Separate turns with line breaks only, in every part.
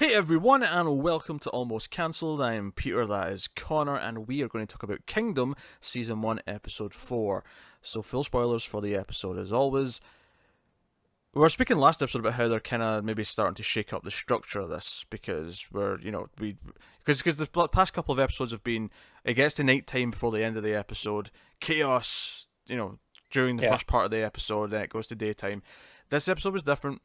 Hey everyone, and welcome to Almost Cancelled. I am Peter, that is Connor, and we are going to talk about Kingdom, Season 1, Episode 4. So, full spoilers for the episode as always. We were speaking last episode about how they're kind of maybe starting to shake up the structure of this, because because the past couple of episodes have been, it gets to night time before the end of the episode, chaos, during the first part of the episode, then it goes to daytime. This episode was different.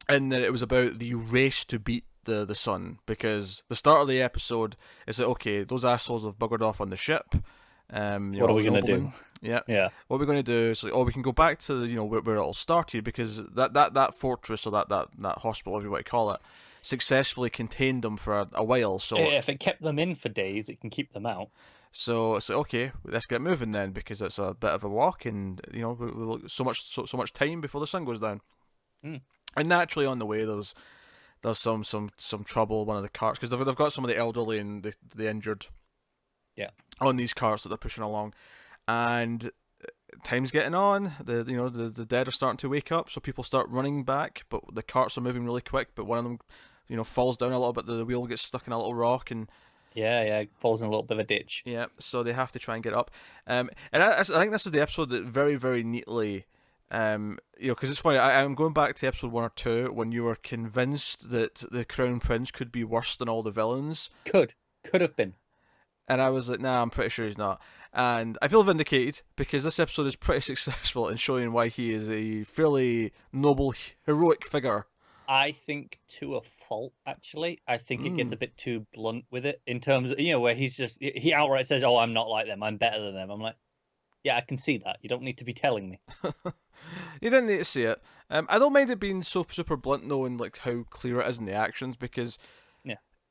And then it was about the race to beat the sun, because the start of the episode is that, okay, those assholes have buggered off on the ship.
What are we going to do?
Yeah. What are we going to do? It's like, we can go back to where it all started, because that fortress, or that hospital, whatever you want to call it, successfully contained them for a while. So
if it kept them in for days, it can keep them out.
So it's like, okay, let's get moving then, because it's a bit of a walk, and so much time before the sun goes down. And naturally, on the way, there's some trouble. One of the carts, because they've got some of the elderly and the injured, on these carts that they're pushing along, and time's getting on. The dead are starting to wake up, so people start running back, but the carts are moving really quick. But one of them, falls down a little bit. The wheel gets stuck in a little rock, and
falls in a little bit of a ditch.
Yeah, so they have to try and get up. And I think this is the episode that very, very neatly. Because it's funny, I'm going back to episode 1 or 2 when you were convinced that the Crown Prince could be worse than all the villains.
Could have been.
And I was like, nah, I'm pretty sure he's not. And I feel vindicated, because this episode is pretty successful in showing why he is a fairly noble, heroic figure.
I think to a fault, actually. I think it gets a bit too blunt with it, in terms of, where he outright says, oh, I'm not like them, I'm better than them. I'm like, yeah, I can see that. You don't need to be telling me.
You didn't need to see it. I don't mind it being so super blunt, knowing like how clear it is in the actions, because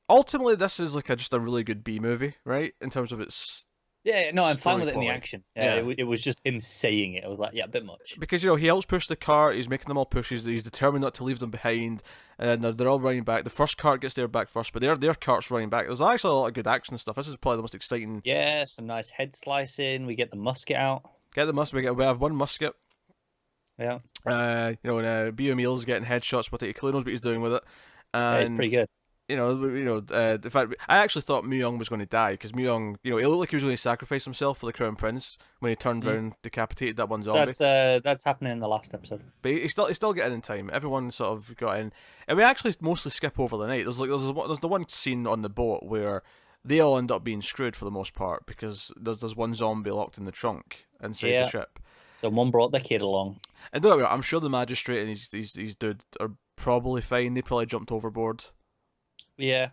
ultimately this is like just a really good B movie, right? In terms of its
I'm fine with it
quality.
In the action. It was just him saying it. I was like, yeah, a bit much.
Because he helps push the cart. He's making them all push. He's determined not to leave them behind, and they're all running back. The first cart gets there back first, but their cart's running back. There's actually a lot of good action stuff. This is probably the most exciting.
Yeah, some nice head slicing. We get the musket out.
We have one musket.
Yeah.
And Biomeal's getting headshots with it. He clearly knows what he's doing with it. And,
it's pretty good.
In fact, I actually thought Myung was going to die, because Myung, it looked like he was going to sacrifice himself for the Crown Prince when he turned around, decapitated that one zombie.
That's happening in the last episode.
But he's still getting in time. Everyone sort of got in, and we actually mostly skip over the night. There's the one scene on the boat where they all end up being screwed for the most part, because there's one zombie locked in the trunk inside the ship.
Someone brought their kid along. And
don't worry, I'm sure the magistrate and his dude are probably fine. They probably jumped overboard.
Yeah,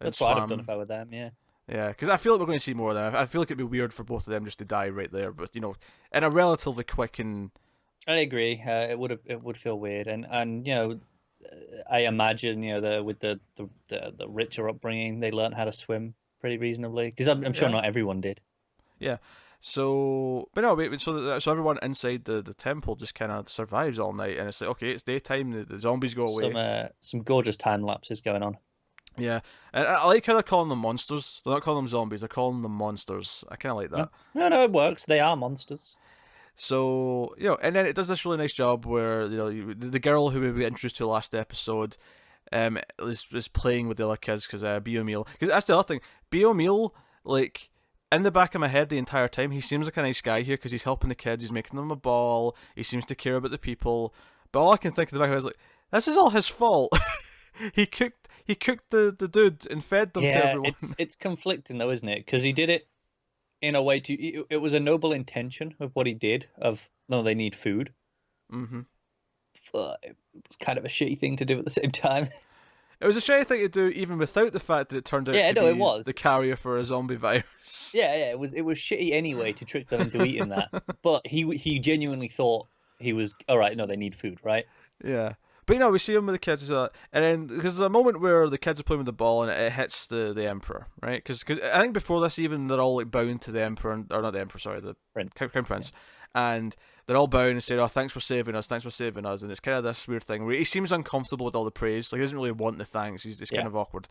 that's what I'd have done if I were them. Yeah,
because I feel like we're going to see more of them. I feel like it'd be weird for both of them just to die right there, but in a relatively quick and.
I agree. It would feel weird, and I imagine with the richer upbringing, they learned how to swim pretty reasonably, because I'm sure not everyone did.
Yeah. So, but no, so everyone inside the temple just kind of survives all night, and it's like, okay, it's daytime, the zombies go away.
Some gorgeous time lapses going on.
Yeah, and I like how they're calling them monsters. They're not calling them zombies, they're calling them monsters. I kind of like that.
No, it works. They are monsters.
So, and then it does this really nice job where, the girl who we introduced to last episode is playing with the other kids, because Biomeal, because that's the other thing. Biomeal, like, in the back of my head the entire time, he seems like a nice guy here, because he's helping the kids, he's making them a ball, he seems to care about the people, but all I can think in the back of my head is like, this is all his fault. He cooked the dude and fed them to everyone.
It's conflicting though, isn't it? Because he did it in a way it was a noble intention of what he did, of, no, they need food.
Mm-hmm.
But it was kind of a shitty thing to do at the same time.
It was a shitty thing to do, even without the fact that it turned out to be the carrier for a zombie virus.
Yeah, it was shitty anyway to trick them into eating that. But he genuinely thought he was, all right, no, they need food, right?
Yeah. But we see him with the kids, and then because there's a moment where the kids are playing with the ball and it hits the emperor, right? Because I think before this, even they're all like bound to the emperor, or not the emperor, sorry, the Crown Prince, and they're all bound and say, "Oh, thanks for saving us," and it's kind of this weird thing where he seems uncomfortable with all the praise, like he doesn't really want the thanks. He's kind of awkward,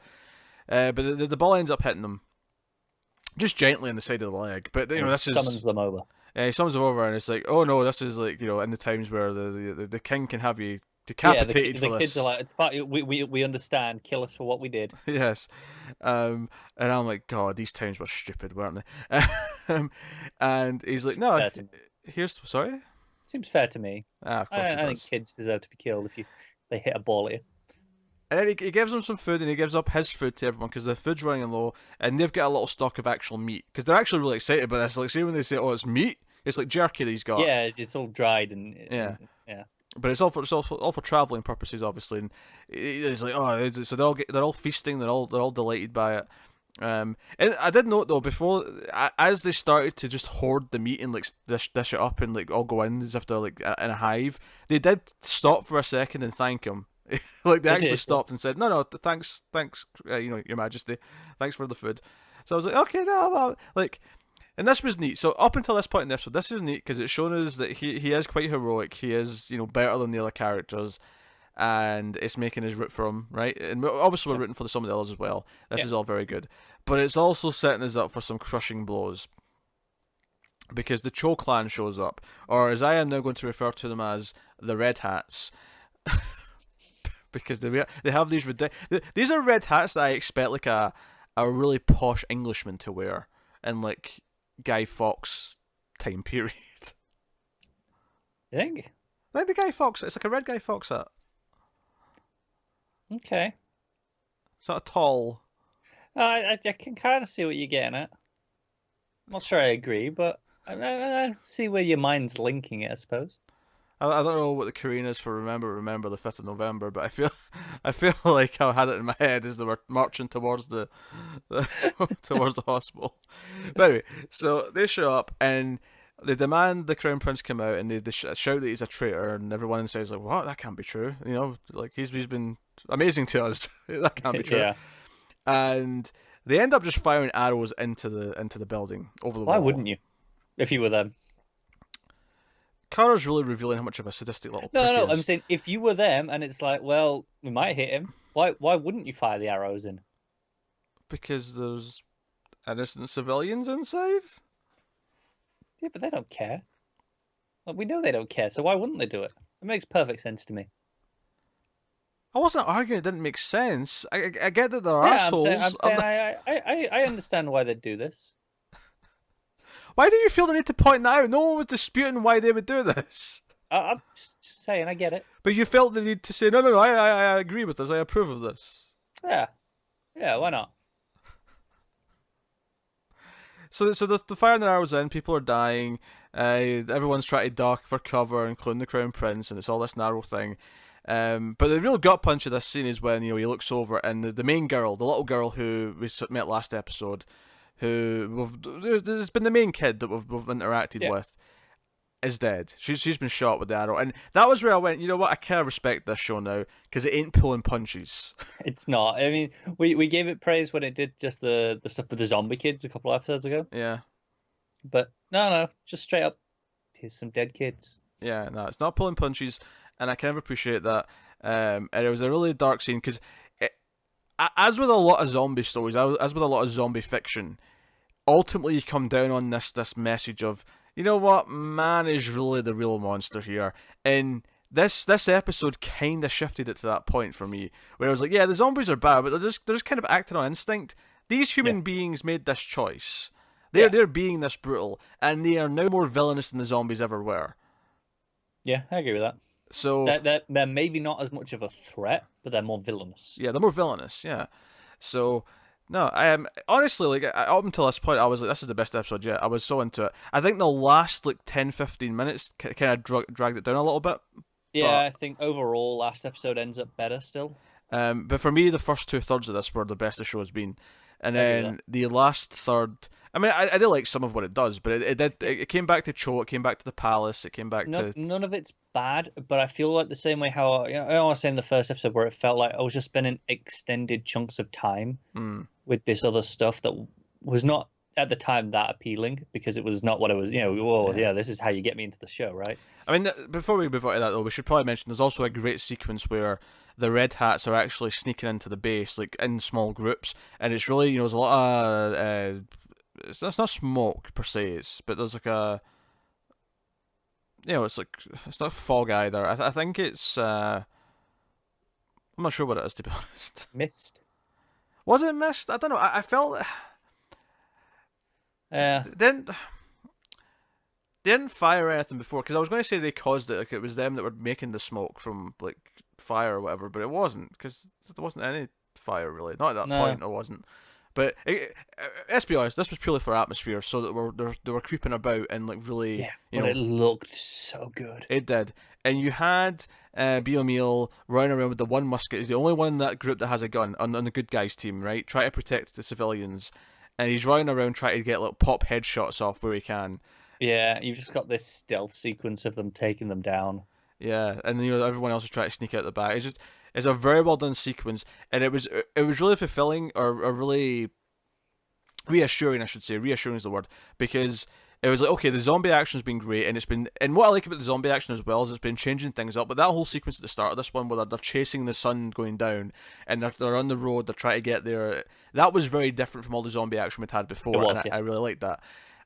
but the ball ends up hitting him just gently on the side of the leg. But this
summons them over.
He summons them over, and it's like, oh no, this is like in the times where the king can have you decapitated
the
for
kids
this.
are like, it's part, we understand. Kill us for what we did.
Yes. And I'm like, God, these towns were stupid, weren't they? And he's like, no,
Fair to me.
sorry?
Seems fair to me.
Of course he
I think
does.
kids deserve to be killed if they hit a ball at you.
And then he gives them some food, and he gives up his food to everyone because the food's running low, and they've got a little stock of actual meat because they're actually really excited about this. Like, see when they say, "Oh, it's meat," it's like jerky that he's got.
Yeah, it's all dried
Yeah.
yeah.
But it's all for traveling purposes, obviously. And it's like, oh, so they're all feasting, they're all delighted by it. And I did note though, before, as they started to just hoard the meat and like dish it up and like all go in as if they're like in a hive, they did stop for a second and thank him. Like they actually stopped and said, no, thanks, Your Majesty, thanks for the food. So I was like, okay, no, like. And this was neat. So up until this point in the episode, this is neat because it's shown us that he is quite heroic. He is, better than the other characters, and it's making us root for him, right? And obviously we're rooting for some of the others as well. This is all very good, but it's also setting us up for some crushing blows because the Cho clan shows up, or as I am now going to refer to them as the Red Hats. Because they have these these are red hats that I expect like a really posh Englishman to wear in like Guy Fawkes time period.
You think?
I think the Guy Fawkes, it's like a red Guy Fawkes hat.
Okay.
Sort of tall.
I can kind of see what you're getting at. I'm not sure I agree, but I see where your mind's linking it, I suppose.
I don't know what the Korean is for remember the 5th of November, but I feel like I had it in my head as they were marching towards the towards the hospital. But anyway, so they show up and they demand the Crown Prince come out, and they shout that he's a traitor, and everyone says like, "What? That can't be true." Like he's been amazing to us. That can't be true.
Yeah.
And they end up just firing arrows into the building over the wall.
Why wouldn't you? If you were them.
Kara's really revealing how much of a sadistic little prick
No.
he is.
I'm saying if you were them, and it's like, well, we might hit him. Why wouldn't you fire the arrows in?
Because there's innocent civilians inside.
Yeah, but they don't care. Like, we know they don't care, so why wouldn't they do it? It makes perfect sense to me.
I wasn't arguing it didn't make sense. I get that they're assholes.
I'm saying I understand why they'd do this.
Why do you feel the need to point that out? No one was disputing why they would do this.
I'm just saying, I get it.
But you felt the need to say, no, I agree with this. I approve of this.
Yeah, why not?
So the fire and arrows in, people are dying. Everyone's trying to duck for cover, including the Crown Prince, and it's all this narrow thing. But the real gut punch of this scene is when he looks over and the main girl, the little girl who we met last episode, there's been the main kid that we've interacted with, is dead. She's been shot with the arrow, and that was where I went, you know what? I kind of respect this show now because it ain't pulling punches.
It's not. I mean, we gave it praise when it did just the stuff with the zombie kids a couple of episodes ago.
Yeah.
But no, just straight up, here's some dead kids.
Yeah, no, it's not pulling punches, and I kind of appreciate that. And it was a really dark scene because, as with a lot of zombie stories, as with a lot of zombie fiction, ultimately you come down on this message of, you know what, man is really the real monster here. And this episode kind of shifted it to that point for me, where I was like, yeah, the zombies are bad, but they're just kind of acting on instinct. These human beings made this choice. They're being this brutal, and they are now more villainous than the zombies ever were.
Yeah, I agree with that.
So
they're maybe not as much of a threat, but they're more villainous.
Yeah, they're more villainous. Yeah. So no, I am honestly like up until this point, I was like, this is the best episode yet. I was so into it. I think the last like 10-15 minutes kind of dragged it down a little bit.
Yeah, I think overall last episode ends up better still.
But for me, the first 2/3 of this were the best the show has been, and then the last third. I mean, I did like some of what it does, but it came back to Cho, it came back to the palace, it came back to...
None of it's bad, but I feel like the same way how I was saying in the first episode where it felt like I was just spending extended chunks of time with this other stuff that was not, at the time, that appealing, because it was not what it was, this is how you get me into the show, right? I mean,
before we move on to that, though, we should probably mention there's also a great sequence where the Red Hats are actually sneaking into the base, like, in small groups, and it's really, there's a lot of... It's not smoke per se, but there's like it's not fog either. I think it's I'm not sure what it is, to be honest.
Mist.
Was it Mist? I don't know. I felt
Yeah.
then. They didn't fire anything before, because I was going to say they caused it, like it was them that were making the smoke from like fire or whatever, but it wasn't, because there wasn't any fire really. Not at that point, it wasn't. But let's be honest, this was purely for atmosphere, so that they were creeping about and like really,
it looked so good.
It did, and you had Biomil running around with the one musket. He's the only one in that group that has a gun on the good guys team, right? Try to protect the civilians, and he's running around trying to get like pop headshots off where he can.
Yeah, you've just got this stealth sequence of them taking them down.
Yeah, and everyone else is trying to sneak out the back. It's a very well done sequence, and it was really fulfilling or really reassuring. I should say reassuring is the word, because it was like, okay, the zombie action's been great, and what I like about the zombie action as well is it's been changing things up. But that whole sequence at the start of this one, where they're chasing the sun going down, and they're on the road, they're trying to get there. That was very different from all the zombie action we'd had before, I really liked that.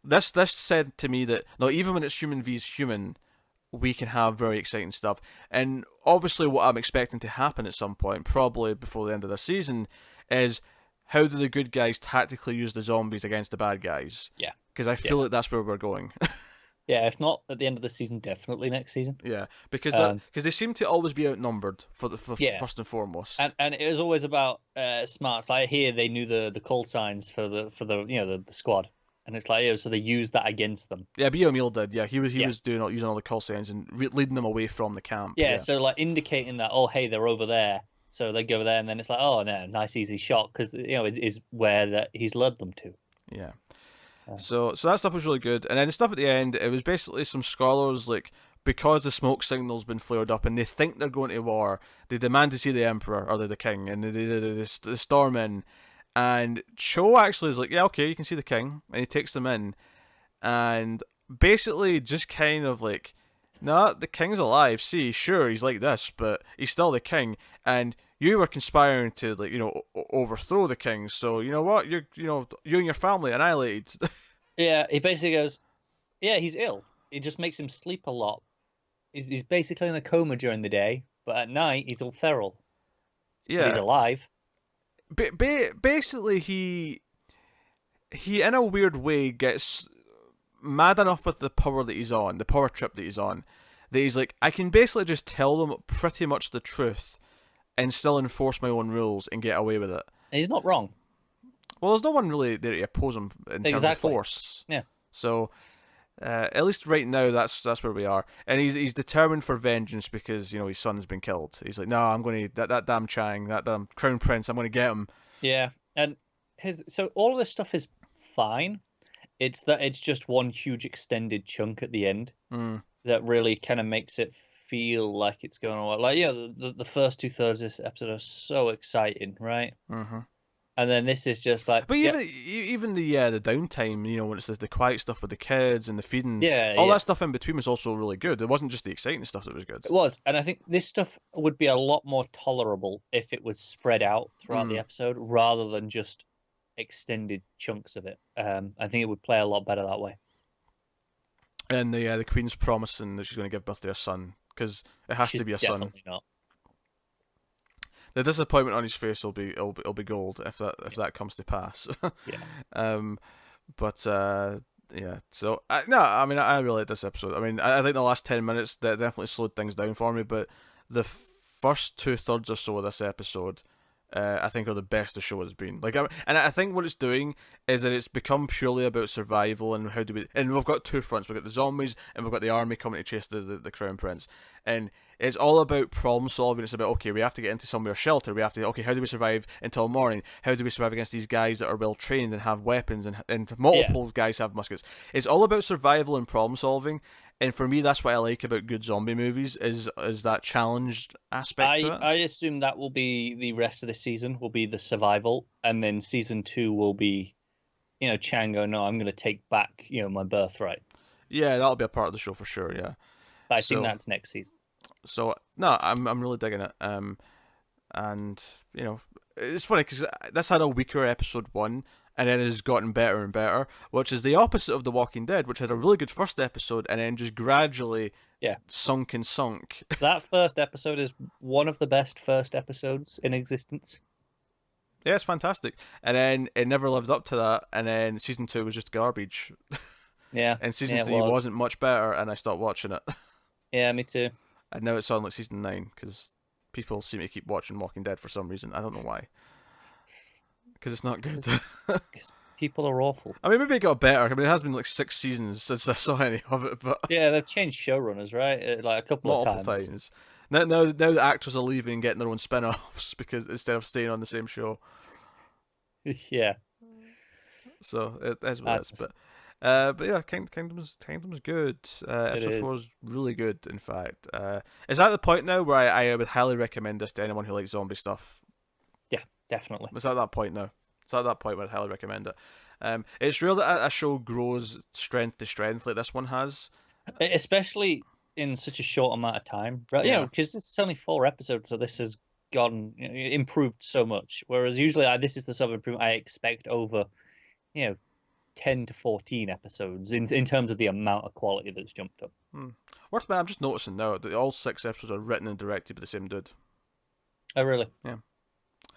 This said to me that no, even when it's human vs human, we can have very exciting stuff. And obviously, what I'm expecting to happen at some point, probably before the end of the season, is how do the good guys tactically use the zombies against the bad guys?
Yeah,
because I feel like that's where we're going.
Yeah, if not at the end of the season, definitely next season.
Yeah, because they seem to always be outnumbered for first and foremost.
And it was always about smarts. Like here, they knew the call signs for the the squad. And it's like, so they used that against them.
Yeah, Biomil did. Yeah, he was using all the call signs and leading them away from the camp.
Yeah, so like indicating that, oh, hey, they're over there. So they go there, and then it's like, oh no, nice easy shot, because it is where that he's led them to.
Yeah. So that stuff was really good, and then the stuff at the end, it was basically some scholars, like, because the smoke signal's been flared up and they think they're going to war, they demand to see the emperor or the king, and they storm in. And Cho actually is like, yeah, okay, you can see the king. And he takes them in. And basically just kind of like, nah, the king's alive. See, sure, he's like this, but he's still the king. And you were conspiring to, like, overthrow the king. So, you know what? You and your family annihilated.
Yeah, he basically goes, yeah, he's ill. It just makes him sleep a lot. He's basically in a coma during the day, but at night, he's all feral. Yeah. But he's alive.
Basically, he in a weird way gets mad enough with the power that he's on, the power trip that he's on, that he's like, I can basically just tell them pretty much the truth and still enforce my own rules and get away with it.
And he's not wrong.
Well, there's no one really there to oppose him in terms of force.
Yeah.
So, at least right now, that's where we are, and he's determined for vengeance because his son's been killed. He's like, no, I'm going to that damn Chang, that damn crown prince. I'm going to get him.
Yeah, and so all of this stuff is fine. It's that it's just one huge extended chunk at the end that really kind of makes it feel like it's going on. Like, yeah, the first 2/3 of this episode are so exciting, right? Mm-hmm. And then this is just like,
but even the downtime, when it's the quiet stuff with the kids and the feeding, all that stuff in between was also really good. It wasn't just the exciting stuff that was good.
It was, and I think this stuff would be a lot more tolerable if it was spread out throughout the episode rather than just extended chunks of it. I think it would play a lot better that way.
And the Queen's promising that she's going to give birth to a son, because it has to be a son.
Definitely not.
The disappointment on his face will be gold if that comes to pass.
Yeah.
But yeah. So I mean, I really like this episode. I mean, I think the last 10 minutes that definitely slowed things down for me. But the first 2/3 or so of this episode, I think, are the best the show has been. And I think what it's doing is that it's become purely about survival and how do we. And we've got two fronts. We've got the zombies and we've got the army coming to chase the crown prince. And it's all about problem solving. It's about, okay, we have to get into somewhere shelter. We have to, okay, how do we survive until morning? How do we survive against these guys that are well trained and have weapons and multiple guys have muskets? It's all about survival and problem solving. And for me, that's what I like about good zombie movies is that challenged aspect to it.
I assume that will be the rest of the season, will be the survival. And then season 2 will be, Chang go, no, I'm going to take back, my birthright.
Yeah, that'll be a part of the show for sure, yeah.
But I think that's next season.
So, no, I'm really digging it. And, it's funny because this had a weaker episode 1. and then it has gotten better and better, which is the opposite of The Walking Dead, which had a really good first episode and then just gradually sunk and sunk.
That first episode is one of the best first episodes in existence.
Yeah, it's fantastic. And then it never lived up to that, and then season 2 was just garbage.
Yeah.
And season 3 wasn't much better, and I stopped watching it.
Yeah, me too.
And now it's on like season 9, because people seem to keep watching Walking Dead for some reason. I don't know why. Because it's not good.
Because people are awful.
I mean, maybe it got better. I mean, it has been like 6 seasons since I saw any of it, but
yeah, they've changed showrunners, right? Like a couple of times.
Now the actors are leaving and getting their own spin-offs because instead of staying on the same show.
Yeah.
So it is what it is. But yeah, Kingdom's good. Episode 4 is really good. In fact, is at the point now where I would highly recommend this to anyone who likes zombie stuff.
Yeah, definitely.
It's at that point now. It's at that point where I'd highly recommend it. It's rare that a show grows strength to strength like this one has,
especially in such a short amount of time. Right? Yeah, because it's only 4 episodes, so this has improved so much. Whereas usually this is the sort of improvement I expect over, 10 to 14 episodes in terms of the amount of quality that's jumped up.
Worth it, I'm just noticing now that all 6 episodes are written and directed by the same dude.
Oh, really?
Yeah.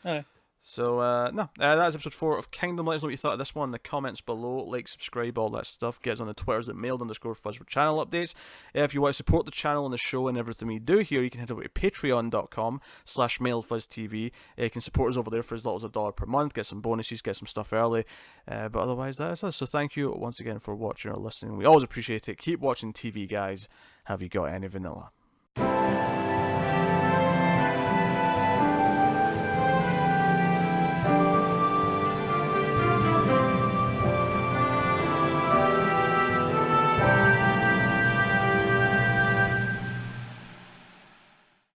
Okay.
So, that is episode 4 of Kingdom. Let us know what you thought of this one in the comments below. Like, subscribe, all that stuff. Get us on the Twitters at mailed_fuzz for channel updates. If you want to support the channel and the show and everything we do here, you can head over to patreon.com/mailedfuzztv. You can support us over there for as little as $1 per month. Get some bonuses, get some stuff early. But otherwise, that is us. So thank you once again for watching or listening. We always appreciate it. Keep watching TV, guys. Have you got any vanilla?